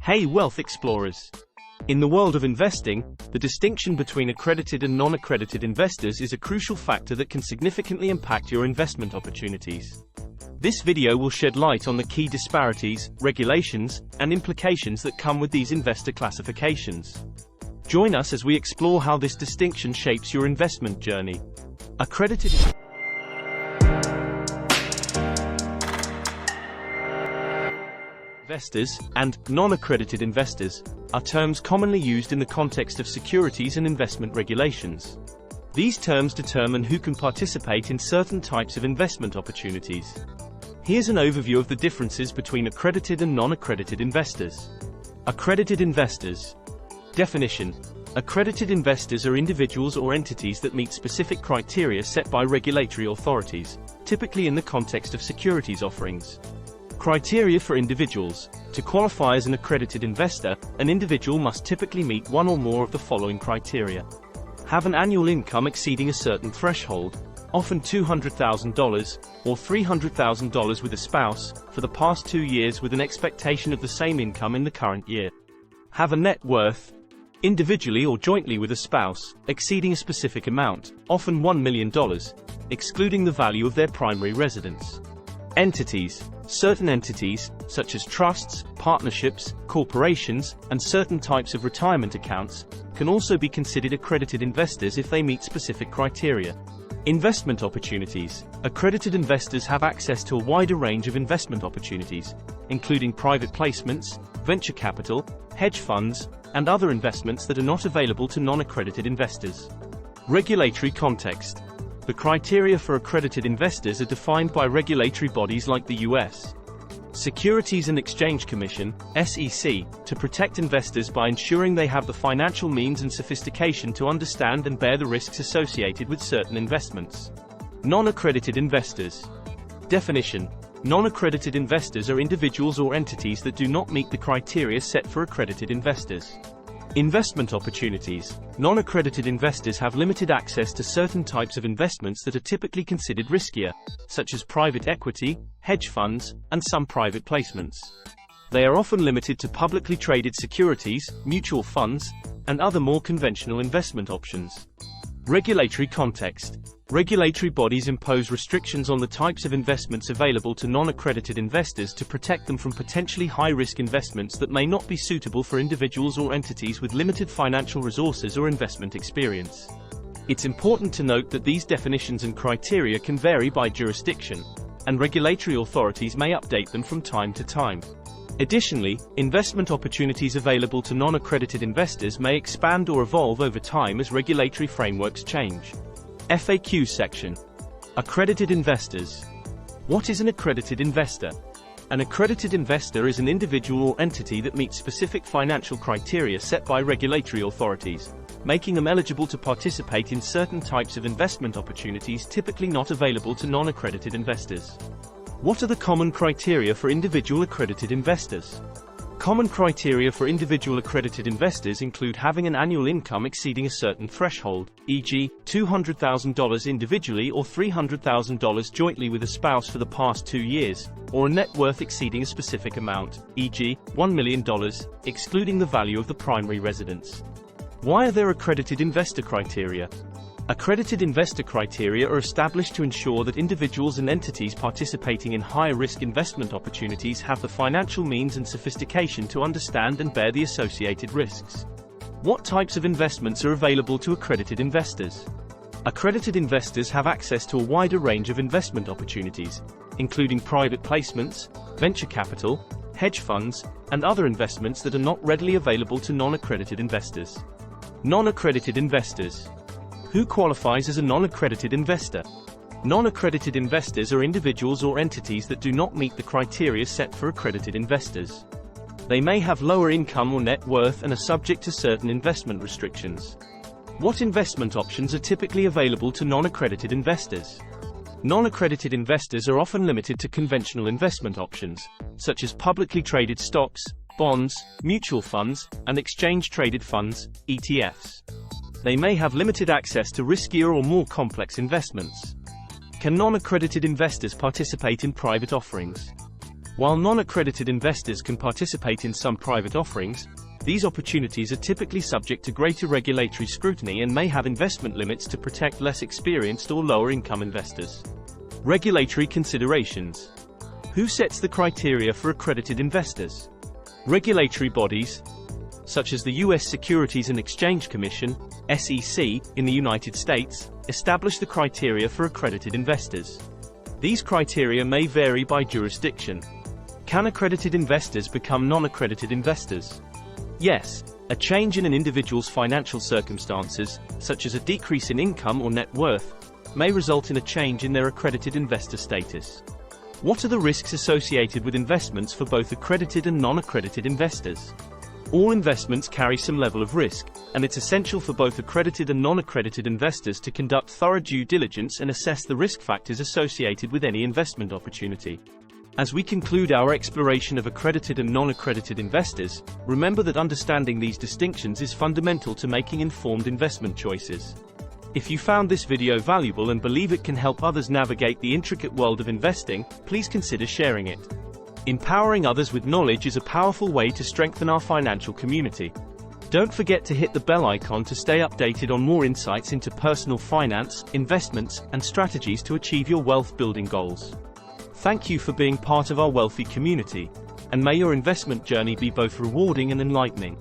Hey Wealth Explorers! In the world of investing, the distinction between accredited and non-accredited investors is a crucial factor that can significantly impact your investment opportunities. This video will shed light on the key disparities, regulations, and implications that come with these investor classifications. Join us as we explore how this distinction shapes your investment journey. Accredited investors and non-accredited investors are terms commonly used in the context of securities and investment regulations. These terms determine who can participate in certain types of investment opportunities. Here's an overview of the differences between accredited and non-accredited investors. Accredited investors. Definition: accredited investors are individuals or entities that meet specific criteria set by regulatory authorities, typically in the context of securities offerings. Criteria for individuals. To qualify as an accredited investor, an individual must typically meet one or more of the following criteria. Have an annual income exceeding a certain threshold, often $200,000 or $300,000 with a spouse, for the past 2 years with an expectation of the same income in the current year. Have a net worth, individually or jointly with a spouse, exceeding a specific amount, often $1 million, excluding the value of their primary residence. Entities. Certain entities, such as trusts, partnerships, corporations, and certain types of retirement accounts, can also be considered accredited investors if they meet specific criteria. Investment opportunities. Accredited investors have access to a wider range of investment opportunities, including private placements, venture capital, hedge funds, and other investments that are not available to non-accredited investors. Regulatory context. The criteria for accredited investors are defined by regulatory bodies like the U.S. Securities and Exchange Commission, SEC, to protect investors by ensuring they have the financial means and sophistication to understand and bear the risks associated with certain investments. Non-accredited investors. Definition: non-accredited investors are individuals or entities that do not meet the criteria set for accredited investors. Investment opportunities. Non-accredited investors have limited access to certain types of investments that are typically considered riskier, such as private equity, hedge funds, and some private placements. They are often limited to publicly traded securities, mutual funds, and other more conventional investment options. Regulatory context. Regulatory bodies impose restrictions on the types of investments available to non-accredited investors to protect them from potentially high-risk investments that may not be suitable for individuals or entities with limited financial resources or investment experience. It's important to note that these definitions and criteria can vary by jurisdiction, and regulatory authorities may update them from time to time. Additionally, investment opportunities available to non-accredited investors may expand or evolve over time as regulatory frameworks change. FAQ section. Accredited investors. What is an accredited investor? An accredited investor is an individual or entity that meets specific financial criteria set by regulatory authorities, making them eligible to participate in certain types of investment opportunities typically not available to non-accredited investors. What are the common criteria for individual accredited investors? Common criteria for individual accredited investors include having an annual income exceeding a certain threshold, e.g., $200,000 individually or $300,000 jointly with a spouse for the past 2 years, or a net worth exceeding a specific amount, e.g., $1 million, excluding the value of the primary residence. Why are there accredited investor criteria? Accredited investor criteria are established to ensure that individuals and entities participating in higher-risk investment opportunities have the financial means and sophistication to understand and bear the associated risks. What types of investments are available to accredited investors? Accredited investors have access to a wider range of investment opportunities, including private placements, venture capital, hedge funds, and other investments that are not readily available to non-accredited investors. Non-accredited investors. Who qualifies as a non-accredited investor? Non-accredited investors are individuals or entities that do not meet the criteria set for accredited investors. They may have lower income or net worth and are subject to certain investment restrictions. What investment options are typically available to non-accredited investors? Non-accredited investors are often limited to conventional investment options, such as publicly traded stocks, bonds, mutual funds, and exchange-traded funds, ETFs. They may have limited access to riskier or more complex investments. Can non-accredited investors participate in private offerings? While non-accredited investors can participate in some private offerings, these opportunities are typically subject to greater regulatory scrutiny and may have investment limits to protect less experienced or lower-income investors. Regulatory considerations. Who sets the criteria for accredited investors? Regulatory bodies, such as the U.S. Securities and Exchange Commission, SEC, in the United States, establish the criteria for accredited investors. These criteria may vary by jurisdiction. Can accredited investors become non-accredited investors? Yes. A change in an individual's financial circumstances, such as a decrease in income or net worth, may result in a change in their accredited investor status. What are the risks associated with investments for both accredited and non-accredited investors? All investments carry some level of risk, and it's essential for both accredited and non-accredited investors to conduct thorough due diligence and assess the risk factors associated with any investment opportunity. As we conclude our exploration of accredited and non-accredited investors, remember that understanding these distinctions is fundamental to making informed investment choices. If you found this video valuable and believe it can help others navigate the intricate world of investing, please consider sharing it. Empowering others with knowledge is a powerful way to strengthen our financial community. Don't forget to hit the bell icon to stay updated on more insights into personal finance, investments, and strategies to achieve your wealth-building goals. Thank you for being part of our wealthy community, and may your investment journey be both rewarding and enlightening.